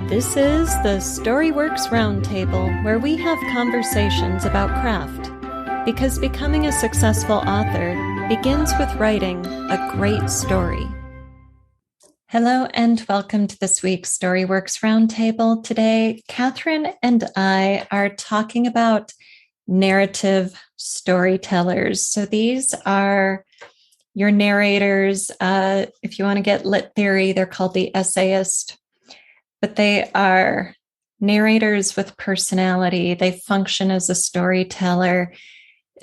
This is the Storyworks Roundtable, where we have conversations about craft. Because becoming a successful author begins with writing a great story. Hello and welcome to this week's Storyworks Roundtable. Today, Kathryn and I are talking about narrative storytellers. So these are your narrators. If you want to get lit theory, they're called the essayist. But they are narrators with personality. They function as a storyteller.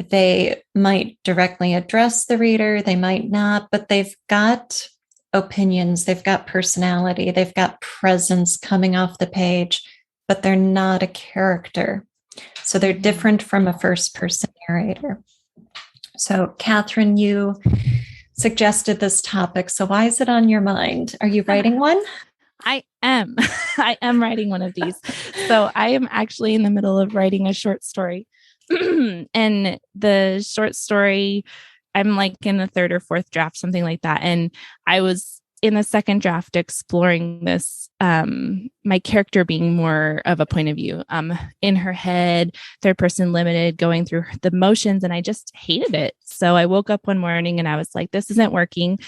They might directly address the reader. They might not, but they've got opinions. They've got personality. They've got presence coming off the page, but they're not a character. So they're different from a first-person narrator. So, Kathryn, you suggested this topic. So why is it on your mind? Are you writing one? I am. I am writing one of these. So I am actually in the middle of writing a short story. And the short story, I'm like in the third or fourth draft, something like that. And I was in the second draft exploring this, my character being more of a point of view, in her head, third person limited, going through the motions, and I just hated it. So I woke up one morning and I was like, this isn't working.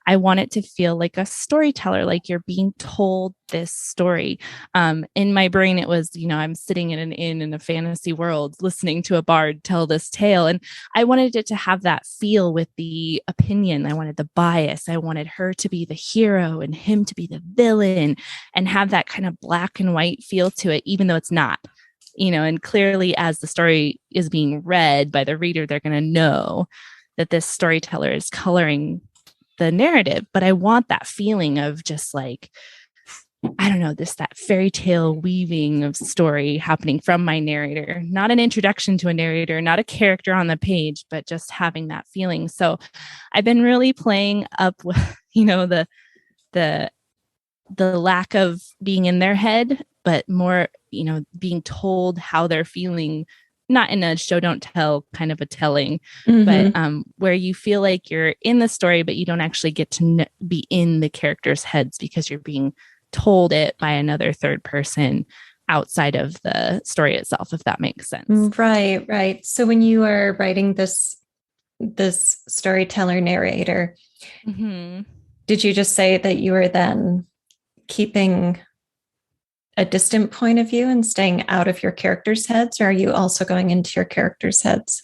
I want it to feel like a storyteller, like you're being told this story. In my brain, it was, I'm sitting in an inn in a fantasy world, listening to a bard tell this tale. And I wanted it to have that feel with the opinion. I wanted the bias. I wanted her to be the hero and him to be the villain, and have that kind of black and white feel to it, even though it's not, and clearly as the story is being read by the reader, they're going to know that this storyteller is coloring the narrative. But I want that feeling of just like, I don't know, that fairy tale weaving of story happening from my narrator, not an introduction to a narrator, not a character on the page, but just having that feeling. So I've been really playing up with, the lack of being in their head, but more, being told how they're feeling, not in a show don't tell kind of a telling, but where you feel like you're in the story, but you don't actually get to be in the characters' heads because you're being told it by another third person outside of the story itself, if that makes sense. Right. So when you are writing this storyteller narrator, did you just say that you were then keeping a distant point of view and staying out of your characters' heads, or are you also going into your characters' heads?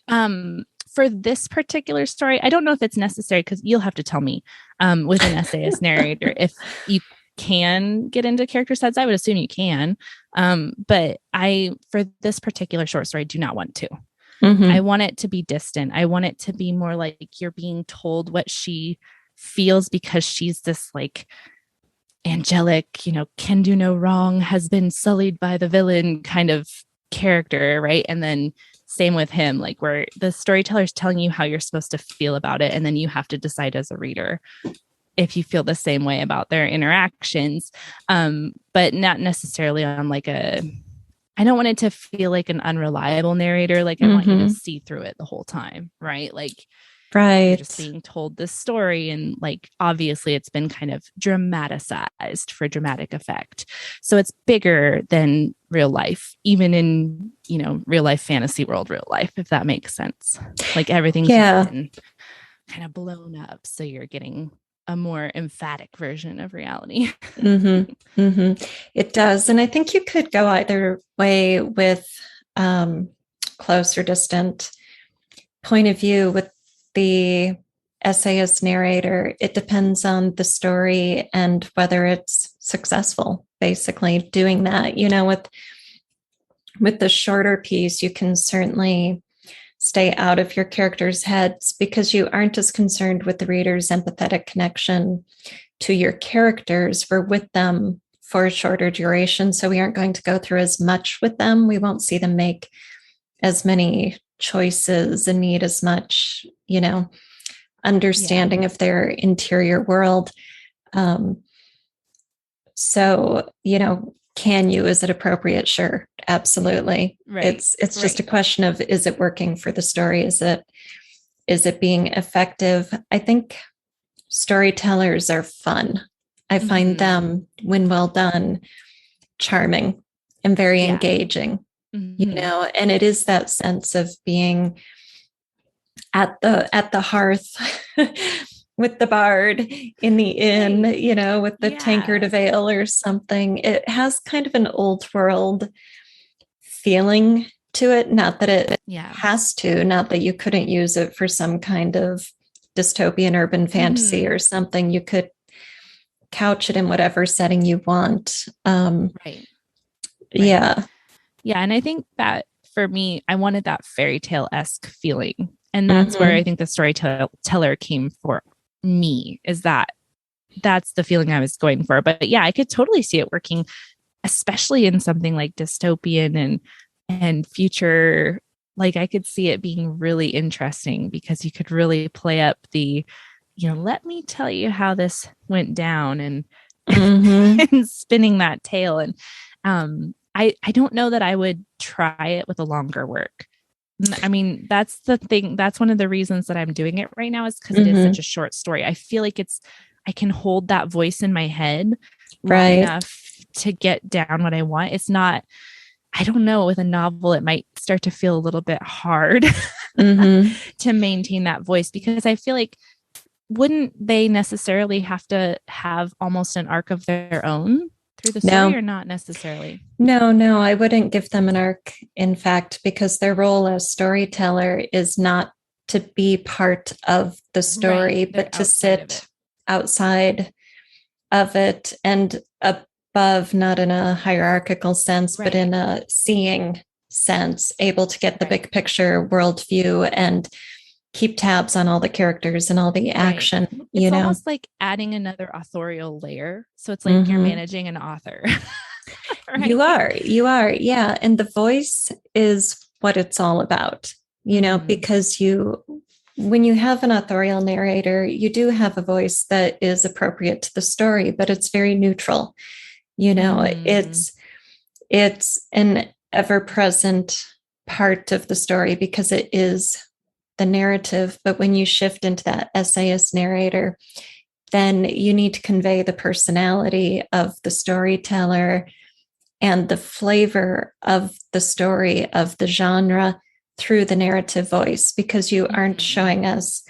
For this particular story, I don't know if it's necessary, because you'll have to tell me with an essayist narrator if you can get into characters' heads. I would assume you can, but for this particular short story, do not want to. I want it to be distant. I want it to be more like you're being told what she feels, because she's this like angelic, can do no wrong, has been sullied by the villain kind of character, right? And then same with him, like where the storyteller is telling you how you're supposed to feel about it, and then you have to decide as a reader if you feel the same way about their interactions, but not necessarily on like I don't want it to feel like an unreliable narrator. Like I want you to see through it the whole time, right? Like you're just being told this story, and like obviously it's been kind of dramatized for dramatic effect, so it's bigger than real life, even in real life fantasy world, real life, if that makes sense. Like everything's been kind of blown up, so you're getting a more emphatic version of reality. It does, and I think you could go either way with close or distant point of view. With the essayist narrator, it depends on the story and whether it's successful, basically doing that. With the shorter piece, you can certainly stay out of your characters' heads because you aren't as concerned with the reader's empathetic connection to your characters. We're with them for a shorter duration, so we aren't going to go through as much with them. We won't see them make as many choices and need as much, understanding of their interior world. So, can you, is it appropriate? Sure. Absolutely. Right. It's just a question of, is it working for the story? Is it being effective? I think storytellers are fun. I find them, when well done, charming and very engaging, and it is that sense of being at the hearth with the bard in the inn, with the tankard of ale or something. It has kind of an old world feeling to it. Not that it has to, not that you couldn't use it for some kind of dystopian urban fantasy or something. You could couch it in whatever setting you want. Right. Yeah. Yeah. And I think that for me, I wanted that fairy tale-esque feeling. And that's where I think the storyteller came for me, is that's the feeling I was going for. But yeah, I could totally see it working, especially in something like dystopian and future. Like, I could see it being really interesting because you could really play up the, let me tell you how this went down, and and spinning that tale. And I don't know that I would try it with a longer work. I mean, that's the thing. That's one of the reasons that I'm doing it right now, is because it is such a short story. I feel like I can hold that voice in my head long enough to get down what I want. It's not, I don't know, with a novel, it might start to feel a little bit hard to maintain that voice, because I feel like, wouldn't they necessarily have to have almost an arc of their own through the story, or not necessarily? No, I wouldn't give them an arc, in fact, because their role as storyteller is not to be part of the story, but to sit outside of it and above, not in a hierarchical sense, but in a seeing sense, able to get the big picture worldview and keep tabs on all the characters and all the action. It's almost like adding another authorial layer. So it's like you're managing an author. You are. Yeah. And the voice is what it's all about, because when you have an authorial narrator, you do have a voice that is appropriate to the story, but it's very neutral. It's an ever-present part of the story because it is the narrative. But when you shift into that essayist narrator, then you need to convey the personality of the storyteller and the flavor of the story, of the genre, through the narrative voice, because you aren't showing us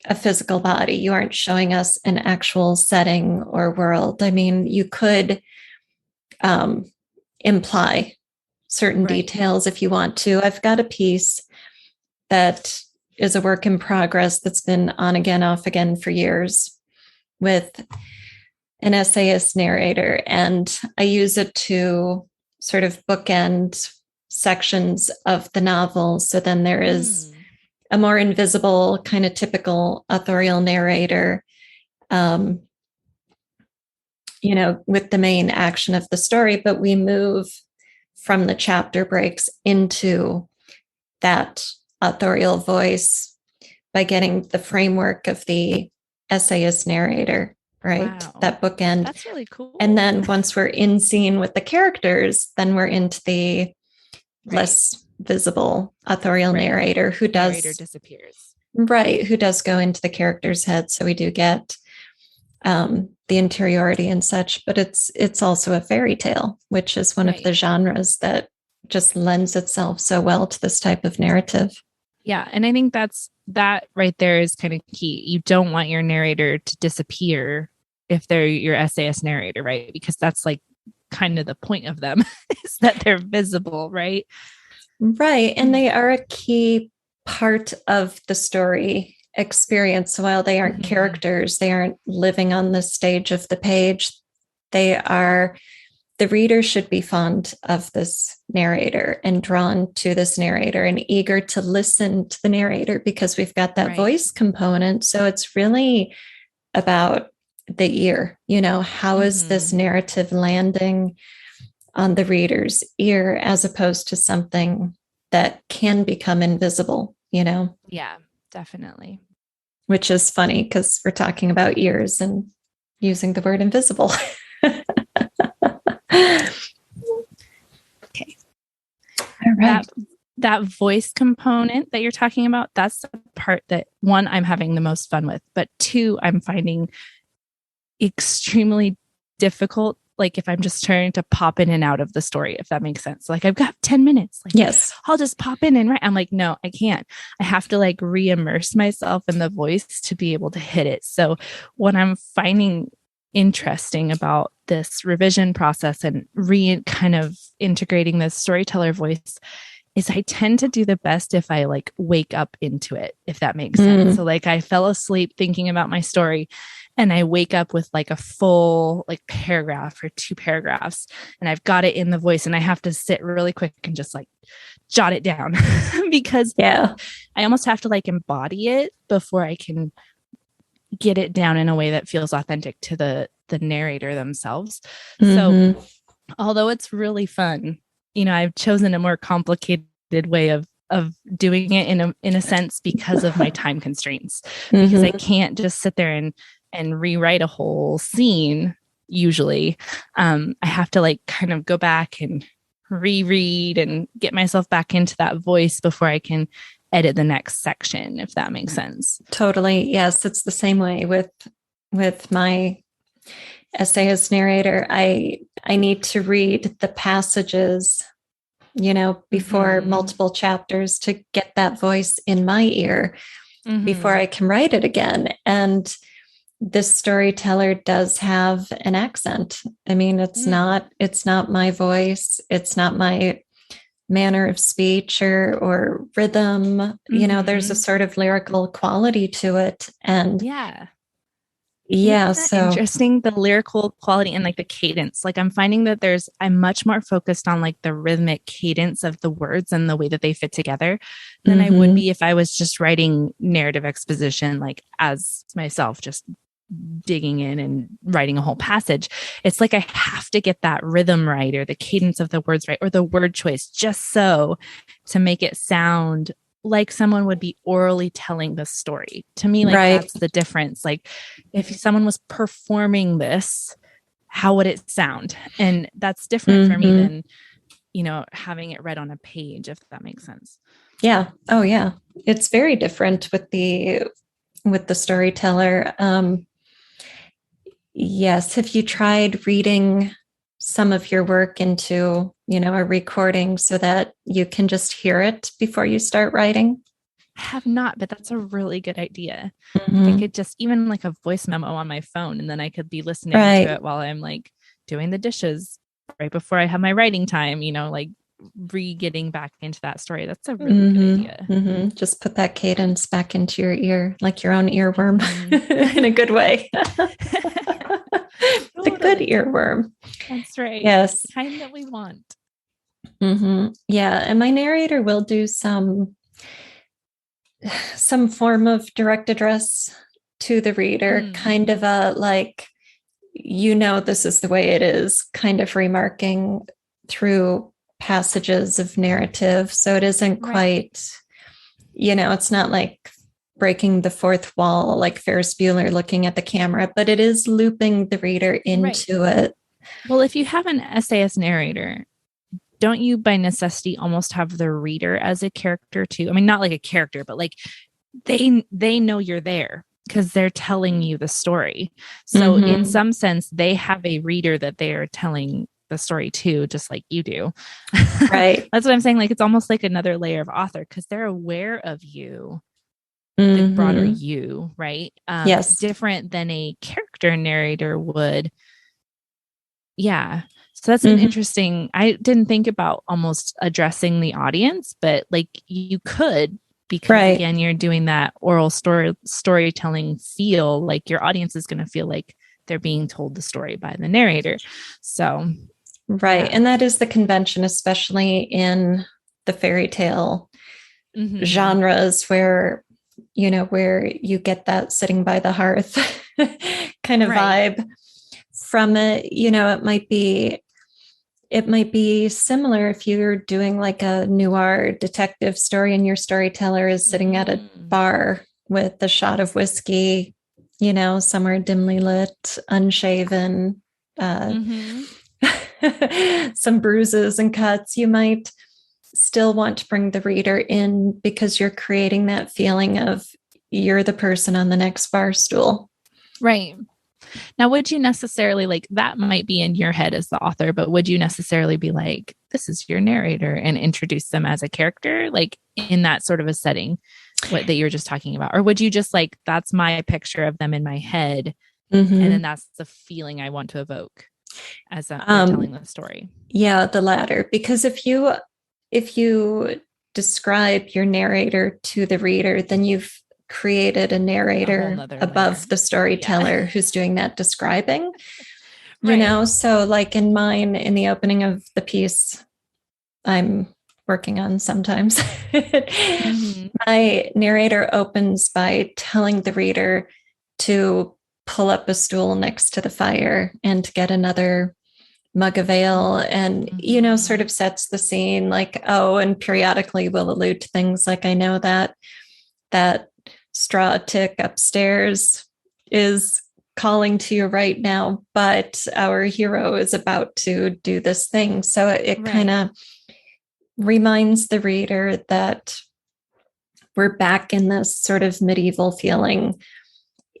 a physical body. You aren't showing us an actual setting or world. I mean, you could imply certain details if you want to. I've got a piece that is a work in progress that's been on again, off again for years, with an essayist narrator. And I use it to sort of bookend sections of the novel. So then there is a more invisible, kind of typical authorial narrator, with the main action of the story, but we move from the chapter breaks into that authorial voice by getting the framework of the essayist narrator, right? Wow. That bookend. That's really cool. And then once we're in scene with the characters, then we're into the less visible authorial narrator who disappears. Right. Who does go into the character's head. So we do get the interiority and such, but it's also a fairy tale, which is one of the genres that just lends itself so well to this type of narrative. Yeah. And I think that right there is kind of key. You don't want your narrator to disappear if they're your essayist narrator, right? Because that's like kind of the point of them, is that they're visible, right? Right. And they are a key part of the story experience. While they aren't characters, they aren't living on the stage of the page. The reader should be fond of this narrator and drawn to this narrator and eager to listen to the narrator, because we've got that voice component. So it's really about the ear, how is this narrative landing on the reader's ear, as opposed to something that can become invisible, Yeah, definitely. Which is funny because we're talking about ears and using the word invisible. Okay. All right. That voice component that you're talking about, that's the part that, one, I'm having the most fun with, but two, I'm finding extremely difficult, like if I'm just trying to pop in and out of the story, if that makes sense. Like I've got 10 minutes. Like, yes. I'll just pop in and write. I'm like, no, I can't. I have to like re-immerse myself in the voice to be able to hit it. So what I'm finding interesting about this revision process and kind of integrating this storyteller voice is I tend to do the best if I like wake up into it, if that makes sense. So like I fell asleep thinking about my story and I wake up with like a full like paragraph or 2 paragraphs and I've got it in the voice and I have to sit really quick and just like jot it down because I almost have to like embody it before I can get it down in a way that feels authentic to the narrator themselves. So although it's really fun, you know, I've chosen a more complicated way of doing it in a sense because of my time constraints, because I can't just sit there and rewrite a whole scene. Usually, I have to like kind of go back and reread and get myself back into that voice before I can edit the next section, if that makes sense. Totally. Yes. It's the same way with my essayist narrator. I need to read the passages, you know, before multiple chapters to get that voice in my ear before I can write it again. And this storyteller does have an accent. I mean, it's not my voice. It's not my manner of speech or rhythm. You know, there's a sort of lyrical quality to it. And so interesting, the lyrical quality and like the cadence. Like I'm finding that I'm much more focused on like the rhythmic cadence of the words and the way that they fit together than I would be if I was just writing narrative exposition, like as myself, just digging in and writing a whole passage. It's like I have to get that rhythm right or the cadence of the words right or the word choice just so to make it sound like someone would be orally telling the story. To me, like that's the difference. Like if someone was performing this, how would it sound? And that's different for me than, you know, having it read on a page, if that makes sense. Yeah. Oh yeah. It's very different with the storyteller. Yes. Have you tried reading some of your work into, you know, a recording so that you can just hear it before you start writing? I have not, but that's a really good idea. I could just even like a voice memo on my phone and then I could be listening to it while I'm like doing the dishes right before I have my writing time, you know, like getting back into that story. That's a really good idea. Just put that cadence back into your ear, like your own earworm in a good way. The good earworm. That's right. Yes. The kind that we want. Yeah. And my narrator will do some form of direct address to the reader, kind of a like, you know, this is the way it is, kind of remarking through passages of narrative. So it isn't quite, you know, it's not like breaking the fourth wall, like Ferris Bueller looking at the camera, but it is looping the reader into it. Well, if you have an essayist narrator, don't you by necessity almost have the reader as a character too? I mean, not like a character, but like they know you're there because they're telling you the story. So in some sense, they have a reader that they are telling the story to, just like you do. Right. That's what I'm saying. Like, it's almost like another layer of author because they're aware of you, the broader you, right? Yes. Different than a character narrator would. Yeah. So that's an interesting, I didn't think about almost addressing the audience, but like you could, because again, you're doing that oral storytelling feel, like your audience is going to feel like they're being told the story by the narrator. So. Right. And that is the convention, especially in the fairy tale genres where, you know, where you get that sitting by the hearth kind of vibe from it. You know, it might be similar if you're doing like a noir detective story and your storyteller is sitting at a bar with a shot of whiskey, you know, somewhere dimly lit, unshaven, some bruises and cuts. You might still want to bring the reader in because you're creating that feeling of you're the person on the next bar stool. Right. Now, would you necessarily like that might be in your head as the author, but would you necessarily be like, this is your narrator and introduce them as a character, like in that sort of a setting, what that you were just talking about? Or would you just like, that's my picture of them in my head. And then that's the feeling I want to evoke as they're telling the story? Yeah, the latter. Because if you describe your narrator to the reader, then you've created a narrator above the storyteller who's doing that describing, you know? So like in mine, in the opening of the piece I'm working on sometimes, my narrator opens by telling the reader to pull up a stool next to the fire and to get another mug of ale, and you know, sort of sets the scene, like, oh, and periodically will allude to things like, I know that straw tick upstairs is calling to you right now, but our hero is about to do this thing. So it kind of reminds the reader that we're back in this sort of medieval feeling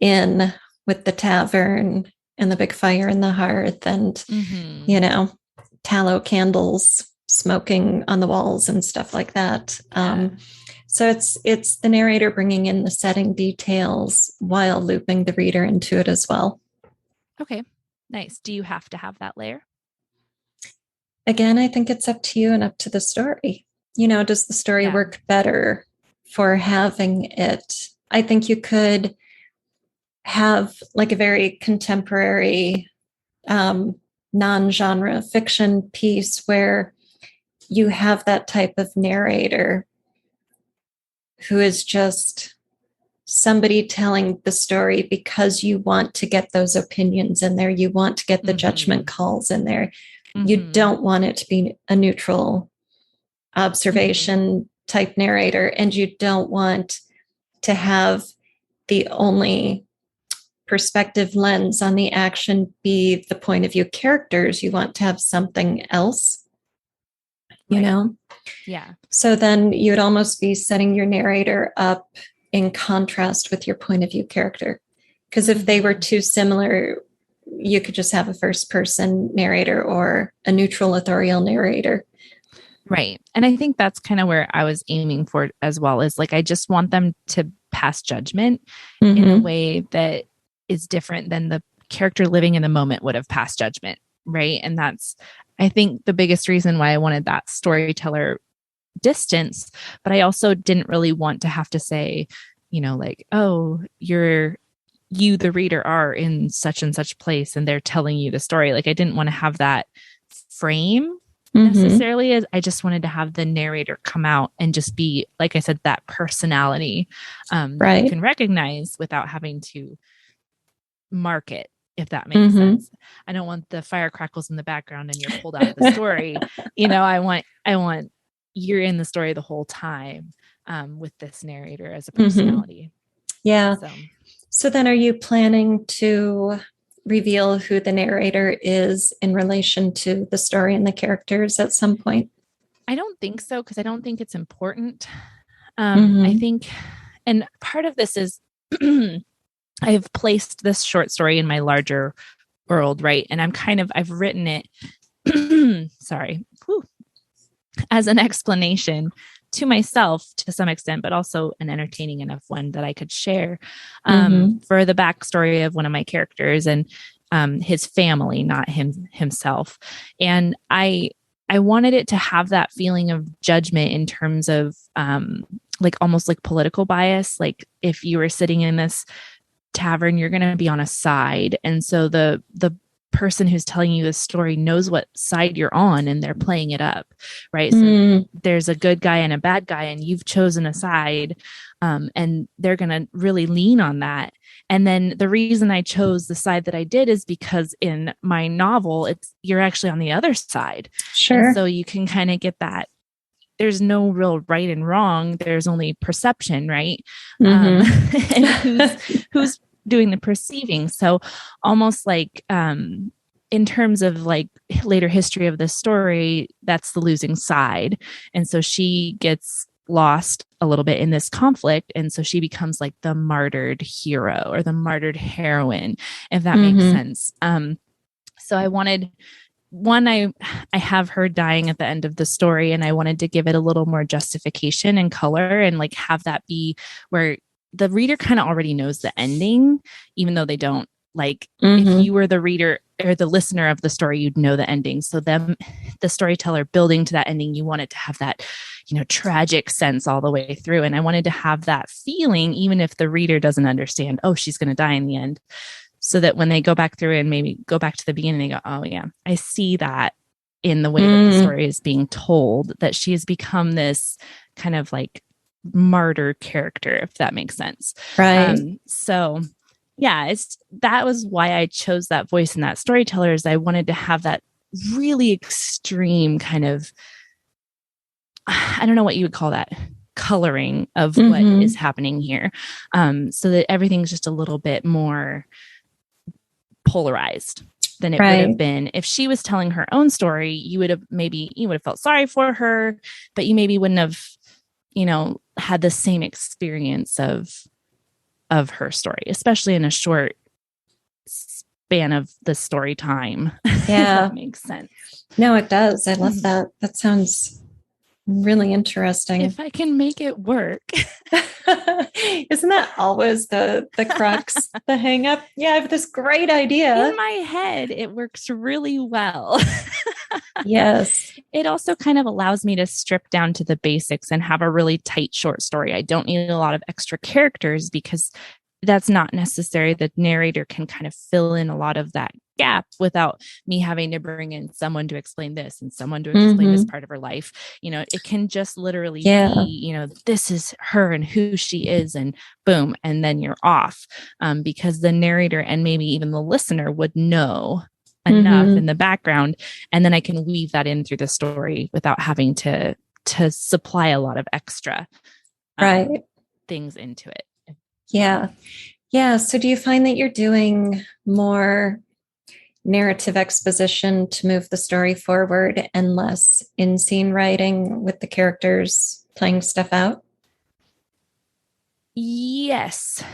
in with the tavern and the big fire in the hearth and, you know, tallow candles smoking on the walls and stuff like that. So it's the narrator bringing in the setting details while looping the reader into it as well. Okay, nice. Do you have to have that layer? Again, I think it's up to you and up to the story. You know, does the story work better for having it? I think you could have like a very contemporary non-genre fiction piece where you have that type of narrator who is just somebody telling the story because you want to get those opinions in there. You want to get the judgment calls in there. You don't want it to be a neutral observation type narrator, and you don't want to have the only perspective lens on the action be the point of view characters. You want to have something else, you know? Yeah. So then you would almost be setting your narrator up in contrast with your point of view character. Because if they were too similar, you could just have a first person narrator or a neutral authorial narrator. Right. And I think that's kind of where I was aiming for as well, is like, I just want them to pass judgment in a way that is different than the character living in the moment would have passed judgment. Right. And that's, I think, the biggest reason why I wanted that storyteller distance, but I also didn't really want to have to say, you know, like, oh, you, the reader, are in such and such place and they're telling you the story. Like, I didn't want to have that frame necessarily. As I just wanted to have the narrator come out and just be, like I said, that personality that you can recognize without having to mark it, if that makes sense. I don't want the fire crackles in the background and you're pulled out of the story. You know, I want you're in the story the whole time with this narrator as a personality. Yeah. So then are you planning to reveal who the narrator is in relation to the story and the characters at some point? I don't think so, because I don't think it's important. I think, and part of this is I've placed this short story in my larger world, right? And I've written it, as an explanation to myself to some extent, but also an entertaining enough one that I could share for the backstory of one of my characters and his family, not himself. And I wanted it to have that feeling of judgment in terms of like almost like political bias. Like if you were sitting in this tavern, you're going to be on a side. And so the person who's telling you this story knows what side you're on and they're playing it up, right? So there's a good guy and a bad guy and you've chosen a side, and they're going to really lean on that. And then the reason I chose the side that I did is because in my novel, you're actually on the other side. Sure. And so you can kind of get that. There's no real right and wrong. There's only perception, right? And who's doing the perceiving. So almost like in terms of like later history of the story, that's the losing side. And so she gets lost a little bit in this conflict. And so she becomes like the martyred hero or the martyred heroine, if that makes sense. So I wanted I have her dying at the end of the story, and I wanted to give it a little more justification and color and like have that be where the reader kind of already knows the ending, even though they don't. Like if you were the reader or the listener of the story, you'd know the ending. So the storyteller building to that ending, you want it to have that, tragic sense all the way through. And I wanted to have that feeling, even if the reader doesn't understand, oh, she's going to die in the end. So that when they go back through and maybe go back to the beginning, they go, oh yeah, I see that in the way that the story is being told, that she has become this kind of like martyr character, if that makes sense. Right. So yeah, that was why I chose that voice in that storyteller, is I wanted to have that really extreme kind of, I don't know what you would call that, coloring of what is happening here. So that everything's just a little bit more polarized than it would have been if she was telling her own story. You would have felt sorry for her, but you maybe wouldn't have, had the same experience of her story, especially in a short span of the story time. Yeah. That makes sense. No, it does. I love that. That sounds really interesting. If I can make it work. Isn't that always the crux, the hang up? Yeah, I have this great idea. In my head, it works really well. Yes. It also kind of allows me to strip down to the basics and have a really tight short story. I don't need a lot of extra characters because that's not necessary. The narrator can kind of fill in a lot of that gap without me having to bring in someone to explain this and someone to explain this part of her life. It can just literally be, this is her and who she is, and boom, and then you're off. Because the narrator and maybe even the listener would know enough in the background, and then I can weave that in through the story without having to supply a lot of extra things into it. Yeah. Yeah. So do you find that you're doing more narrative exposition to move the story forward and less in-scene writing with the characters playing stuff out? Yes.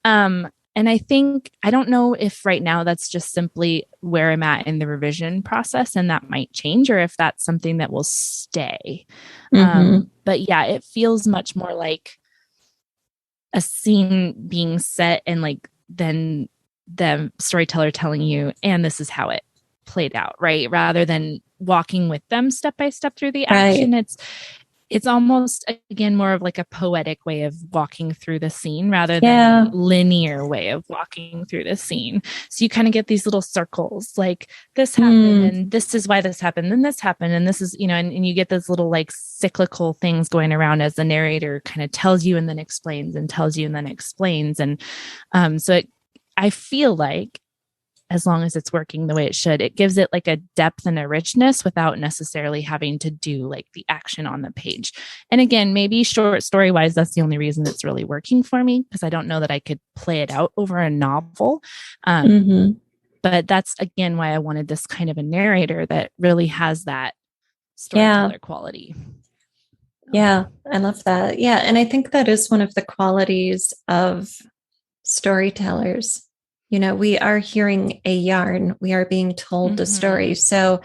And I think, I don't know if right now that's just simply where I'm at in the revision process, and that might change, or if that's something that will stay. But yeah, it feels much more like a scene being set, and like then the storyteller telling you, and this is how it played out, right? Rather than walking with them step by step through the action. It's almost, again, more of like a poetic way of walking through the scene rather than a linear way of walking through the scene. So you kind of get these little circles, like this happened and this is why this happened, and this happened, and this is, and you get those little like cyclical things going around as the narrator kind of tells you and then explains and tells you and then explains. And I feel like, as long as it's working the way it should, it gives it like a depth and a richness without necessarily having to do like the action on the page. And again, maybe short story wise, that's the only reason it's really working for me, because I don't know that I could play it out over a novel. But that's, again, why I wanted this kind of a narrator that really has that storyteller quality. Yeah, I love that. Yeah. And I think that is one of the qualities of storytellers. We are hearing a yarn. We are being told a story. So,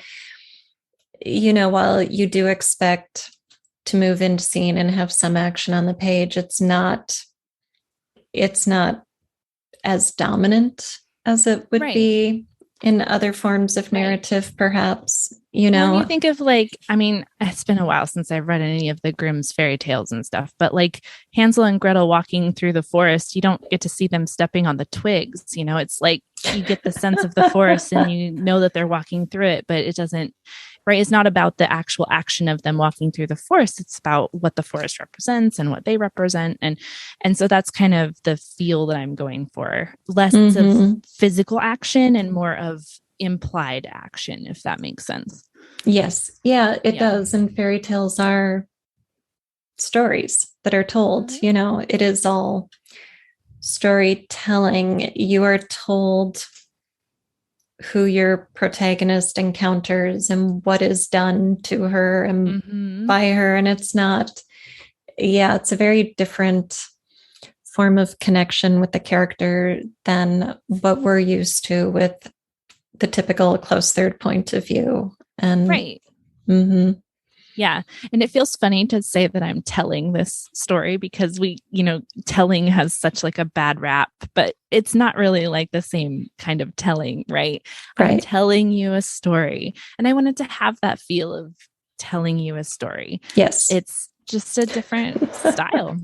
while you do expect to move into scene and have some action on the page, it's not as dominant as it would be in other forms of narrative, perhaps, When you think of it's been a while since I've read any of the Grimm's fairy tales and stuff, but like Hansel and Gretel walking through the forest, you don't get to see them stepping on the twigs. It's like you get the sense of the forest and you know that they're walking through it, but it doesn't, right? It's not about the actual action of them walking through the forest. It's about what the forest represents and what they represent. And so that's kind of the feel that I'm going for. Less of physical action and more of implied action, if that makes sense. Yes. Yeah, it does. And fairy tales are stories that are told. It is all storytelling. You are told who your protagonist encounters and what is done to her and by her. And it's not, it's a very different form of connection with the character than what we're used to with the typical close third point of view. And right. Yeah. And it feels funny to say that I'm telling this story because telling has such like a bad rap, but it's not really like the same kind of telling, right? I'm telling you a story. And I wanted to have that feel of telling you a story. Yes. It's just a different style.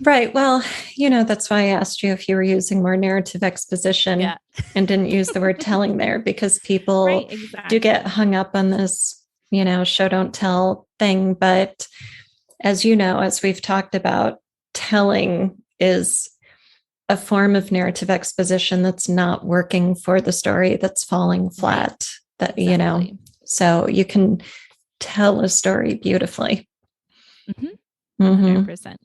Right. Well, that's why I asked you if you were using more narrative exposition and didn't use the word telling there, because people do get hung up on this, show don't tell thing. But as you know, as we've talked about, telling is a form of narrative exposition that's not working for the story, that's falling flat, so you can tell a story beautifully. 100%.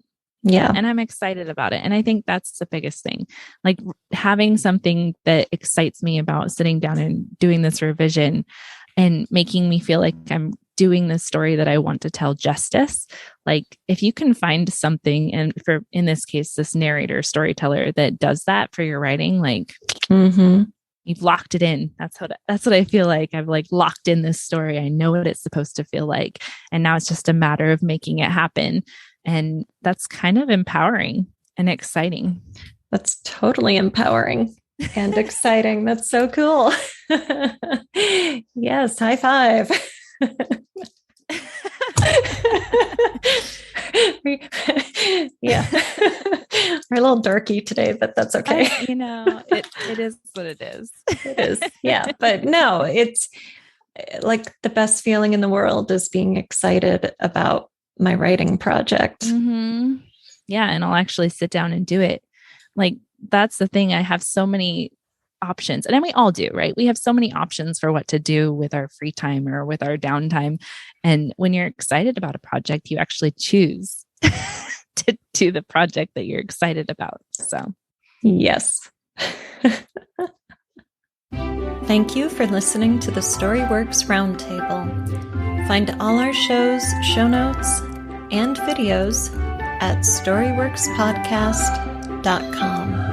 Yeah. And I'm excited about it. And I think that's the biggest thing, like having something that excites me about sitting down and doing this revision and making me feel like I'm doing the story that I want to tell justice. Like if you can find something, and for, in this case, this narrator, storyteller that does that for your writing, like you've locked it in. That's what I feel like. I've like locked in this story. I know what it's supposed to feel like. And now it's just a matter of making it happen. And that's kind of empowering and exciting. That's totally empowering and exciting. That's so cool. Yes, high five. Yeah. We're a little dorky today, but that's okay. It is what it is. It is. Yeah. But no, it's like the best feeling in the world is being excited about my writing project. Yeah. And I'll actually sit down and do it. Like, that's the thing. I have so many options, and then we all do, right? We have so many options for what to do with our free time or with our downtime. And when you're excited about a project, you actually choose to do the project that you're excited about. So, yes. Thank you for listening to the Storyworks Roundtable. Find all our shows, show notes, and videos at storyworkspodcast.com.